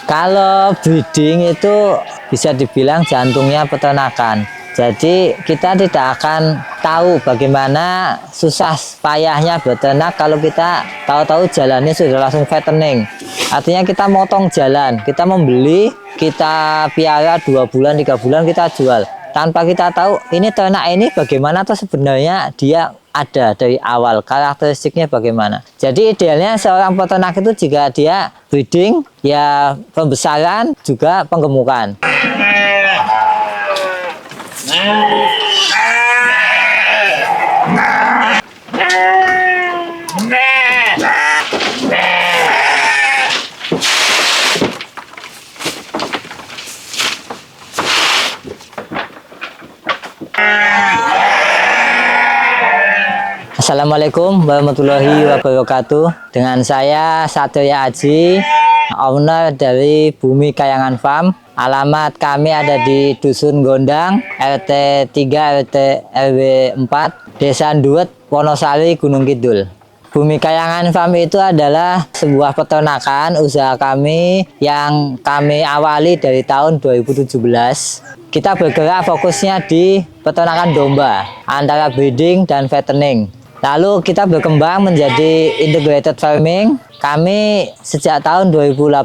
Kalau breeding itu bisa dibilang jantungnya peternakan. Jadi kita tidak akan tahu bagaimana susah payahnya beternak kalau kita tahu-tahu jalannya sudah langsung fattening. Artinya kita motong jalan, kita membeli, kita piara 2 bulan, 3 bulan kita jual. Tanpa kita tahu ini ternak ini bagaimana atau sebenarnya dia ada dari awal, karakteristiknya bagaimana. Jadi idealnya seorang peternak itu jika dia breeding, ya pembesaran juga penggemukan. Assalamualaikum warahmatullahi wabarakatuh. Dengan saya Satria Aji, owner dari Bumi Kayangan Farm. Alamat kami ada di Dusun Gondang, RT 3 RT RW 4, Desa Nduwet, Wonosari, Gunung Kidul. Bumi Kayangan Farm itu adalah sebuah peternakan usaha kami yang kami awali dari tahun 2017. Kita bergerak fokusnya di peternakan domba, antara breeding dan fattening. Lalu kita berkembang menjadi integrated farming. Kami sejak tahun 2018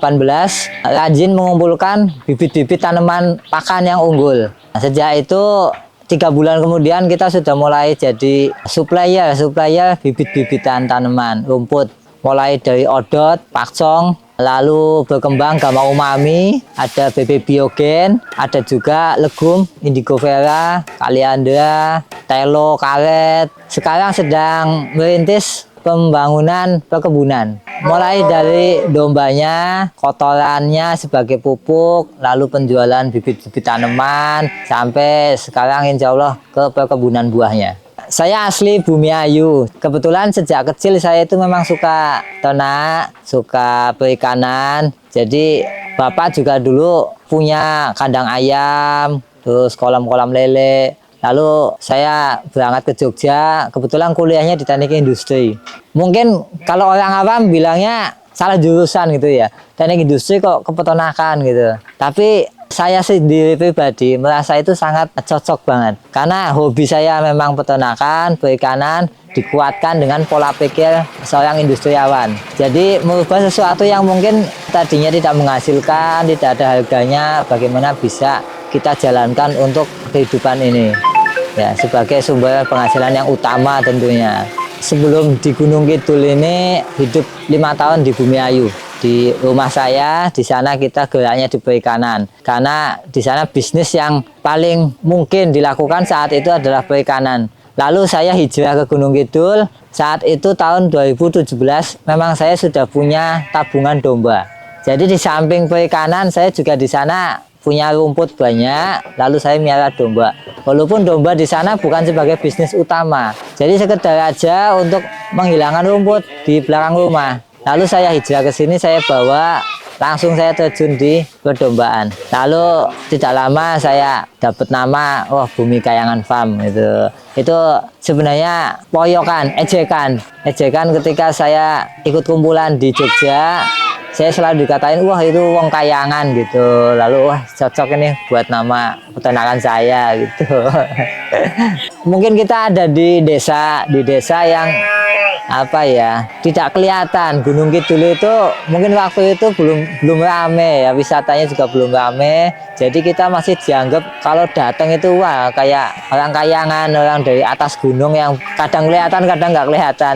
rajin mengumpulkan bibit-bibit tanaman pakan yang unggul. Sejak itu 3 bulan kemudian kita sudah mulai jadi supplier bibit-bibitan tanaman rumput. Mulai dari odot, pakcong, lalu berkembang gamma umami, ada BB biogen, ada juga legum, indigo vera, kaliandra, telo, karet. Sekarang sedang merintis pembangunan perkebunan. Mulai dari dombanya, kotorannya sebagai pupuk, lalu penjualan bibit-bibit tanaman, sampai sekarang insya Allah ke perkebunan buahnya. Saya asli Bumiayu. Kebetulan sejak kecil saya itu memang suka ternak, suka perikanan. Jadi bapak juga dulu punya kandang ayam, terus kolam-kolam lele. Lalu saya berangkat ke Jogja, kebetulan kuliahnya di teknik industri. Mungkin kalau orang awam bilangnya salah jurusan gitu ya. Teknik industri kok ke peternakan gitu. Tapi saya sendiri pribadi merasa itu sangat cocok banget. Karena hobi saya memang peternakan, perikanan, dikuatkan dengan pola pikir seorang industriawan. Jadi merubah sesuatu yang mungkin tadinya tidak menghasilkan, tidak ada harganya, bagaimana bisa kita jalankan untuk kehidupan ini. Ya, sebagai sumber penghasilan yang utama tentunya. Sebelum di Gunung Kidul ini hidup 5 tahun di Bumiayu. Di rumah saya, di sana kita geraknya di perikanan. Karena di sana bisnis yang paling mungkin dilakukan saat itu adalah perikanan. Lalu saya hijrah ke Gunung Kidul. Saat itu tahun 2017 memang saya sudah punya tabungan domba. Jadi di samping perikanan saya juga di sana punya rumput banyak, lalu saya miara domba. Walaupun domba di sana bukan sebagai bisnis utama. Jadi sekedar aja untuk menghilangkan rumput di belakang rumah. Lalu saya hijrah ke sini, saya bawa, langsung saya terjun di perdombaan. Lalu tidak lama saya dapat nama, Bumi Kayangan Farm gitu. Itu sebenarnya poyokan, ejekan ketika saya ikut kumpulan di Jogja. Saya selalu dikatain, wah itu wong kayangan gitu. Lalu wah cocok ini buat nama peternakan saya gitu. Mungkin kita ada di desa yang apa ya, tidak kelihatan. Gunung Kidul itu mungkin waktu itu belum rame ya, wisatanya juga belum rame. Jadi kita masih dianggap kalau datang itu wah kayak orang kayangan, orang dari atas gunung yang kadang kelihatan, kadang nggak kelihatan.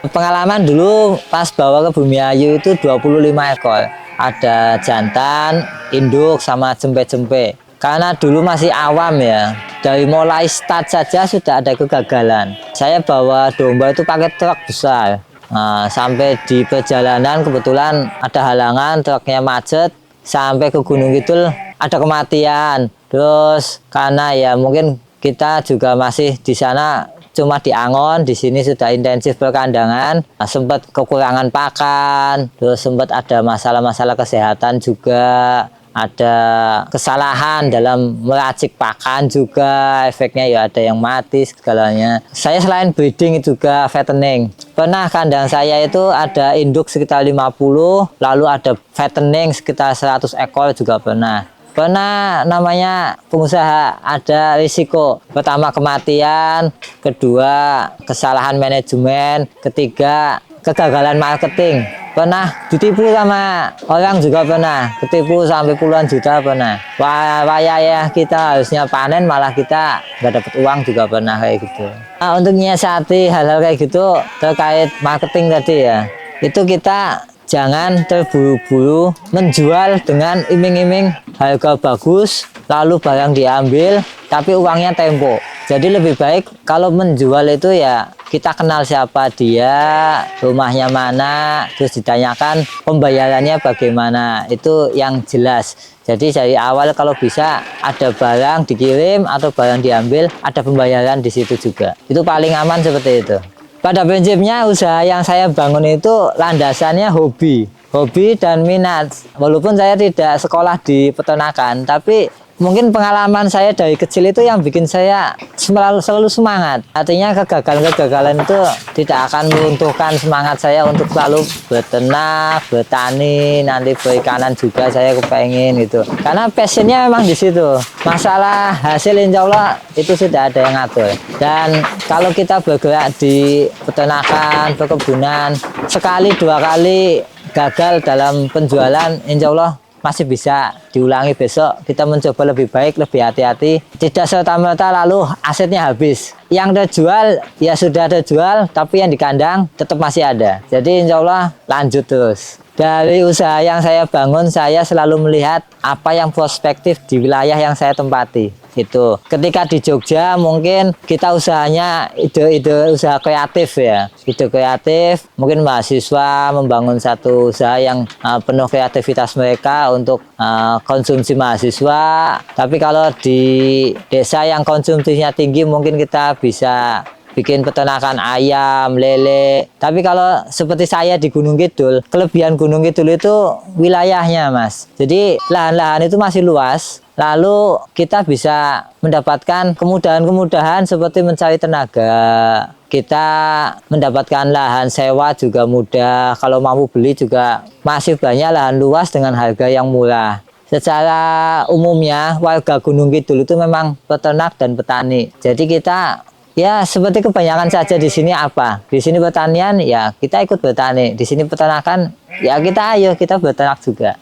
Pengalaman dulu pas bawa ke Bumiayu itu 25 ekor. Ada jantan, induk, sama jempe-jempe. Karena dulu masih awam ya, dari mulai start saja sudah ada kegagalan. Saya bawa domba itu pakai truk besar. Nah, sampai di perjalanan kebetulan ada halangan, truknya macet. Sampai ke Gunung Kidul ada kematian. Terus karena ya mungkin kita juga masih di sana cuma di Angon, di sini sudah intensif perkandangan. Nah, sempat kekurangan pakan, terus sempat ada masalah-masalah kesehatan juga. ada kesalahan dalam meracik pakan juga, efeknya ya ada yang mati segalanya. Saya selain breeding juga fattening. Pernah kandang saya itu ada induk sekitar 50, lalu ada fattening sekitar 100 ekor juga pernah. Pernah namanya pengusaha ada risiko. Pertama kematian, kedua kesalahan manajemen, ketiga kegagalan marketing. Pernah ditipu sama orang juga pernah, ketipu sampai puluhan juta pernah. Ya kita harusnya panen malah kita nggak dapat uang juga pernah kayak gitu. Nah, untuk nyiasati hal-hal kayak gitu terkait marketing tadi ya, itu kita jangan terburu-buru menjual dengan iming-iming harga bagus, lalu barang diambil, tapi uangnya tempo. Jadi lebih baik kalau menjual itu ya kita kenal siapa dia, rumahnya mana, terus ditanyakan pembayarannya bagaimana, itu yang jelas. Jadi dari awal kalau bisa ada barang dikirim atau barang diambil, ada pembayaran di situ juga. Itu paling aman seperti itu. Pada prinsipnya usaha yang saya bangun itu landasannya hobi dan minat. Walaupun saya tidak sekolah di peternakan, tapi mungkin pengalaman saya dari kecil itu yang bikin saya selalu semangat. Artinya kegagalan itu tidak akan meruntuhkan semangat saya untuk selalu beternak, bertani, nanti perikanan juga saya kepengen gitu. Karena passionnya memang di situ. Masalah hasil insya Allah itu sudah ada yang ngatur. Dan kalau kita bergerak di peternakan, perkebunan, sekali dua kali gagal dalam penjualan, insya Allah masih bisa diulangi besok. Kita mencoba lebih baik, lebih hati-hati. Tidak serta-merta lalu asetnya habis. Yang terjual ya sudah terjual, tapi yang di kandang tetap masih ada. Jadi insya Allah lanjut terus. Dari usaha yang saya bangun, saya selalu melihat apa yang prospektif di wilayah yang saya tempati. Itu ketika di Jogja mungkin kita usahanya ide usaha kreatif ya, ide kreatif, mungkin mahasiswa membangun satu usaha yang penuh kreativitas mereka untuk konsumsi mahasiswa. Tapi kalau di desa yang konsumsinya tinggi mungkin kita bisa bikin peternakan ayam, lele. Tapi kalau seperti saya di Gunung Kidul, kelebihan Gunung Kidul itu wilayahnya, Mas. Jadi lahan-lahan itu masih luas. Lalu kita bisa mendapatkan kemudahan-kemudahan seperti mencari tenaga. Kita mendapatkan lahan sewa juga mudah. Kalau mampu beli juga masih banyak lahan luas dengan harga yang murah. Secara umumnya warga Gunung Kidul itu memang peternak dan petani. Jadi kita ya seperti kebanyakan saja di sini apa? Di sini pertanian ya kita ikut bertani. Di sini peternakan ya kita berternak juga.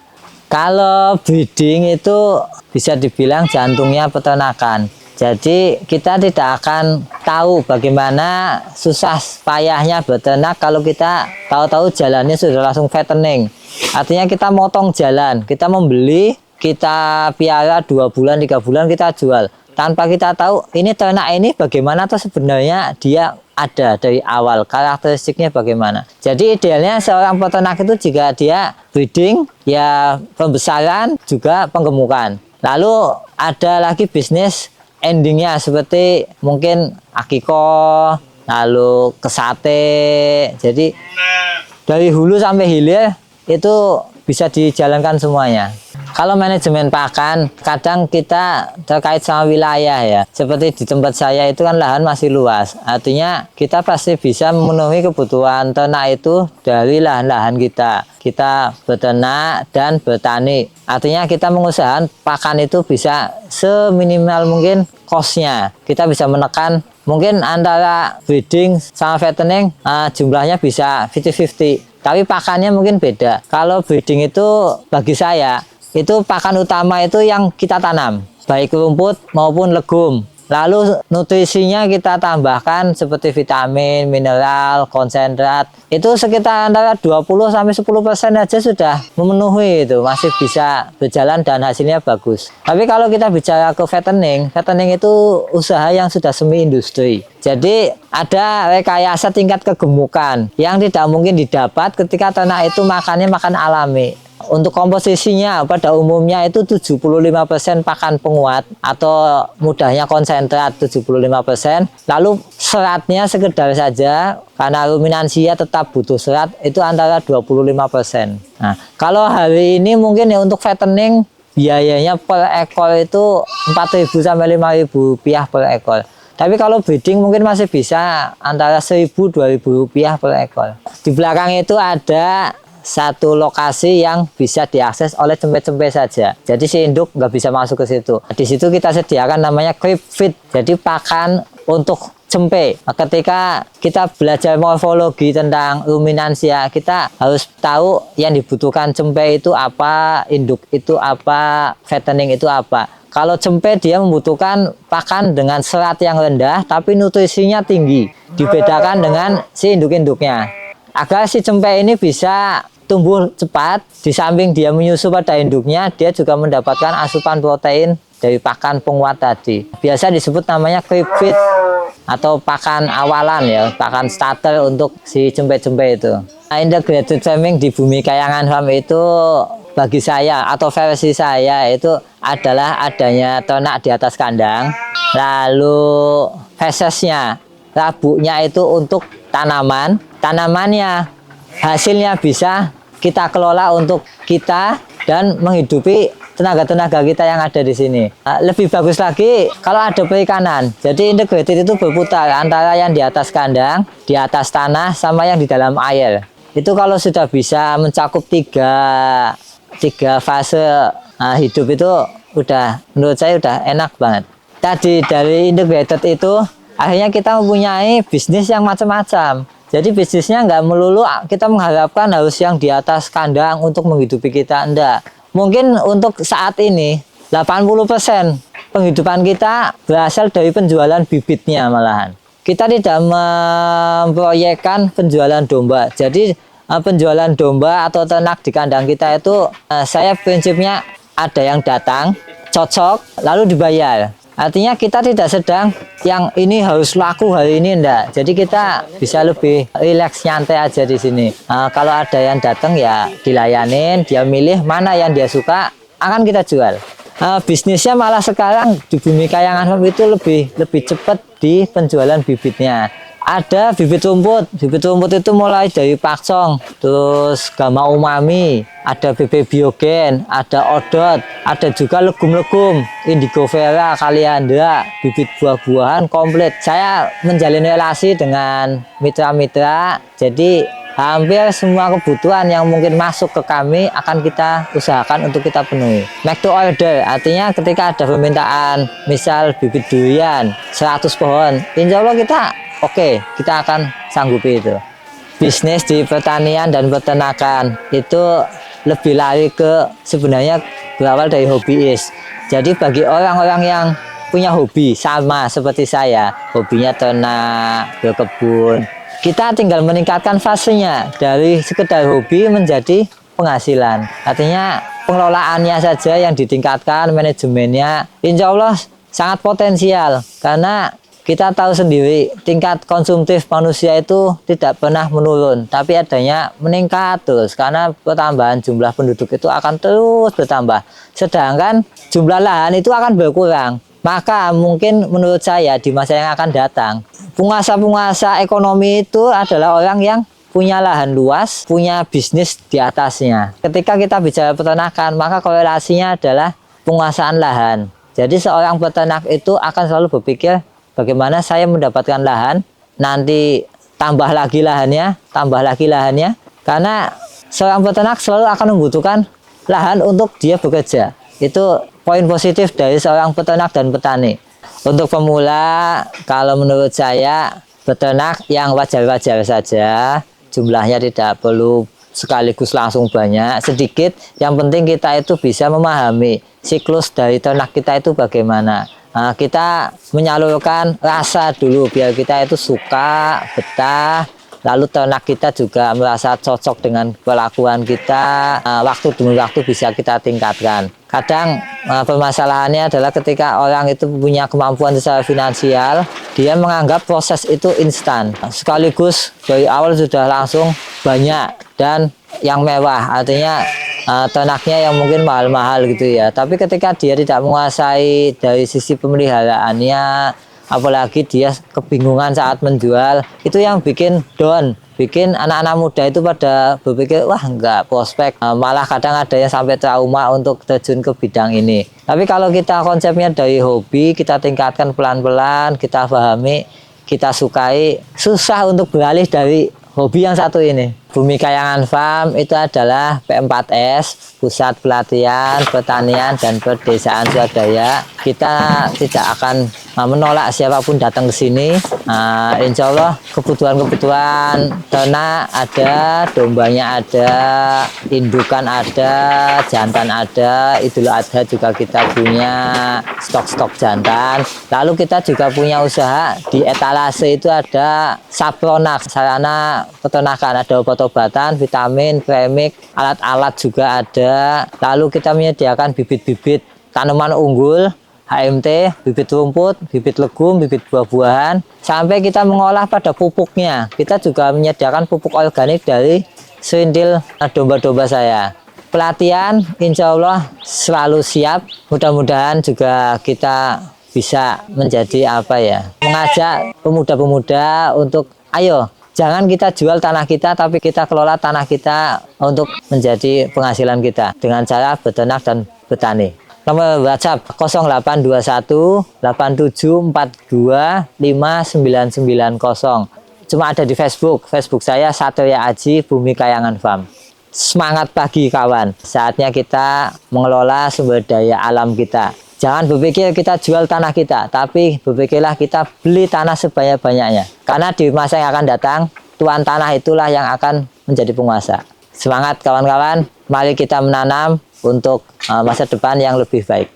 Kalau breeding itu bisa dibilang jantungnya peternakan. Jadi kita tidak akan tahu bagaimana susah payahnya beternak kalau kita tahu-tahu jalannya sudah langsung fattening. Artinya kita motong jalan, kita membeli, kita piara 2 bulan, 3 bulan kita jual. Tanpa kita tahu ini ternak ini bagaimana atau sebenarnya dia ada dari awal, karakteristiknya bagaimana. Jadi idealnya seorang peternak itu jika dia breeding, ya pembesaran juga penggemukan. Lalu ada lagi bisnis endingnya seperti mungkin akikoh, lalu ke sate. Jadi dari hulu sampai hilir itu bisa dijalankan semuanya. Kalau manajemen pakan, kadang kita terkait sama wilayah ya. Seperti di tempat saya itu kan lahan masih luas. Artinya kita pasti bisa memenuhi kebutuhan ternak itu dari lahan-lahan kita. Kita beternak dan bertani. Artinya kita mengusahakan pakan itu bisa seminimal mungkin cost-nya. Kita bisa menekan mungkin antara breeding sama fattening jumlahnya bisa 50-50. Tapi pakannya mungkin beda. Kalau breeding itu bagi saya itu pakan utama itu yang kita tanam, baik rumput maupun legum. Lalu nutrisinya kita tambahkan seperti vitamin, mineral, konsentrat. Itu sekitar antara 20-10% aja sudah memenuhi itu, masih bisa berjalan dan hasilnya bagus. Tapi kalau kita bicara ke fattening itu usaha yang sudah semi industri. Jadi ada rekayasa tingkat kegemukan yang tidak mungkin didapat ketika ternak itu makannya makan alami. Untuk komposisinya pada umumnya itu 75% pakan penguat atau mudahnya konsentrat 75%. Lalu seratnya sekedar saja karena ruminansia tetap butuh serat itu antara 25%. Nah, kalau hari ini mungkin ya untuk fattening biayanya per ekor itu 4.000 sampai 5.000 rupiah per ekor. Tapi kalau breeding mungkin masih bisa antara 1.000-2.000 rupiah per ekor. Di belakang itu ada satu lokasi yang bisa diakses oleh cempe-cempe saja. Jadi si induk nggak bisa masuk ke situ. Di situ kita sediakan namanya crib feed. Jadi pakan untuk cempe. Ketika kita belajar morfologi tentang ruminansia, kita harus tahu yang dibutuhkan cempe itu apa, induk itu apa, fattening itu apa. Kalau cempe dia membutuhkan pakan dengan serat yang rendah tapi nutrisinya tinggi. Dibedakan dengan si induk-induknya. Agar si cempe ini bisa tumbuh cepat, di samping dia menyusu pada induknya, dia juga mendapatkan asupan protein dari pakan penguat tadi. Biasa disebut namanya crib feed atau pakan awalan ya, pakan starter untuk si cempe-cempe itu. Integrated farming di Bumi Kayangan Farm itu bagi saya atau versi saya itu adalah adanya ternak di atas kandang, lalu fesesnya, rabuknya itu untuk tanaman, tanamannya hasilnya bisa kita kelola untuk kita dan menghidupi tenaga-tenaga kita yang ada di sini. Lebih bagus lagi kalau ada perikanan. Jadi integrated itu berputar antara yang di atas kandang, di atas tanah, sama yang di dalam air. Itu kalau sudah bisa mencakup tiga fase hidup itu udah, menurut saya udah enak banget. Tadi dari integrated itu akhirnya kita mempunyai bisnis yang macam-macam. Jadi bisnisnya nggak melulu kita mengharapkan harus yang di atas kandang untuk menghidupi kita, enggak. Mungkin untuk saat ini 80% penghidupan kita berasal dari penjualan bibitnya malahan. Kita tidak memproyekkan penjualan domba. Jadi penjualan domba atau ternak di kandang kita itu saya prinsipnya ada yang datang, cocok, lalu dibayar. Artinya kita tidak sedang yang ini harus laku hari ini, enggak. Jadi kita bisa lebih rileks, nyantai aja di sini. Kalau ada yang datang ya dilayanin, dia milih mana yang dia suka, akan kita jual. Bisnisnya malah sekarang di Bumi Kayangan Farm itu lebih cepat di penjualan bibitnya. Ada bibit rumput itu mulai dari pakcong, terus gama umami, ada bebek biogen, ada odot, ada juga legum-legum, indigo vera, kaliandra, bibit buah-buahan komplit. Saya menjalin relasi dengan mitra-mitra, jadi hampir semua kebutuhan yang mungkin masuk ke kami akan kita usahakan untuk kita penuhi. Make to order, artinya ketika ada permintaan, misal bibit durian 100 pohon, insya Allah kita oke, kita akan sanggupi itu. Bisnis di pertanian dan peternakan itu lebih lari ke sebenarnya berawal dari hobiis. Jadi bagi orang-orang yang punya hobi sama seperti saya, hobinya ternak, berkebun, kita tinggal meningkatkan fasenya dari sekedar hobi menjadi penghasilan. Artinya pengelolaannya saja yang ditingkatkan, manajemennya, insya Allah sangat potensial karena kita tahu sendiri tingkat konsumtif manusia itu tidak pernah menurun, tapi adanya meningkat terus karena pertambahan jumlah penduduk itu akan terus bertambah. Sedangkan jumlah lahan itu akan berkurang. Maka mungkin menurut saya di masa yang akan datang, penguasa-penguasa ekonomi itu adalah orang yang punya lahan luas, punya bisnis di atasnya. Ketika kita bicara peternakan, maka korelasinya adalah penguasaan lahan. Jadi seorang peternak itu akan selalu berpikir, bagaimana saya mendapatkan lahan, nanti tambah lagi lahannya, karena seorang peternak selalu akan membutuhkan lahan untuk dia bekerja. Itu poin positif dari seorang peternak dan petani. Untuk pemula, kalau menurut saya, peternak yang wajar-wajar saja, jumlahnya tidak perlu sekaligus langsung banyak, sedikit. Yang penting kita itu bisa memahami siklus dari ternak kita itu bagaimana. Kita menyalurkan rasa dulu biar kita itu suka, betah, lalu ternak kita juga merasa cocok dengan perlakuan kita, waktu demi waktu bisa kita tingkatkan. Kadang permasalahannya adalah ketika orang itu punya kemampuan secara finansial, dia menganggap proses itu instan, sekaligus dari awal sudah langsung banyak dan yang mewah, artinya ternaknya yang mungkin mahal-mahal gitu ya. Tapi ketika dia tidak menguasai dari sisi pemeliharaannya, apalagi dia kebingungan saat menjual. Itu yang bikin down, bikin anak-anak muda itu pada berpikir wah nggak prospek, malah kadang ada yang sampai trauma untuk terjun ke bidang ini. Tapi kalau kita konsepnya dari hobi, kita tingkatkan pelan-pelan, kita pahami, kita sukai, susah untuk beralih dari hobi yang satu ini. Bumi Kayangan Farm itu adalah P4S, Pusat Pelatihan Pertanian dan Perdesaan Swadaya. Kita tidak akan menolak siapapun datang ke sini. Insya Allah kebutuhan-kebutuhan ternak ada, dombanya ada, indukan ada, jantan ada, Idul Adha juga kita punya stok-stok jantan. Lalu kita juga punya usaha di etalase itu ada Sapronak, sarana peternakan, ada obat-obatan, vitamin, premik, alat-alat juga ada. Lalu kita menyediakan bibit-bibit tanaman unggul, HMT, bibit rumput, bibit legum, bibit buah-buahan, sampai kita mengolah pada pupuknya. Kita juga menyediakan pupuk organik dari serintil domba-domba saya. Pelatihan insya Allah selalu siap. Mudah-mudahan juga kita bisa menjadi mengajak pemuda-pemuda untuk ayo, jangan kita jual tanah kita, tapi kita kelola tanah kita untuk menjadi penghasilan kita dengan cara beternak dan bertani. Nomor WhatsApp 0821 8742 5990. Cuma ada di Facebook saya Satria Aji Bumi Kayangan Farm. Semangat pagi kawan, saatnya kita mengelola sumber daya alam kita. Jangan berpikir kita jual tanah kita, tapi berpikirlah kita beli tanah sebanyak-banyaknya. Karena di masa yang akan datang, tuan tanah itulah yang akan menjadi penguasa. Semangat kawan-kawan, mari kita menanam untuk masa depan yang lebih baik.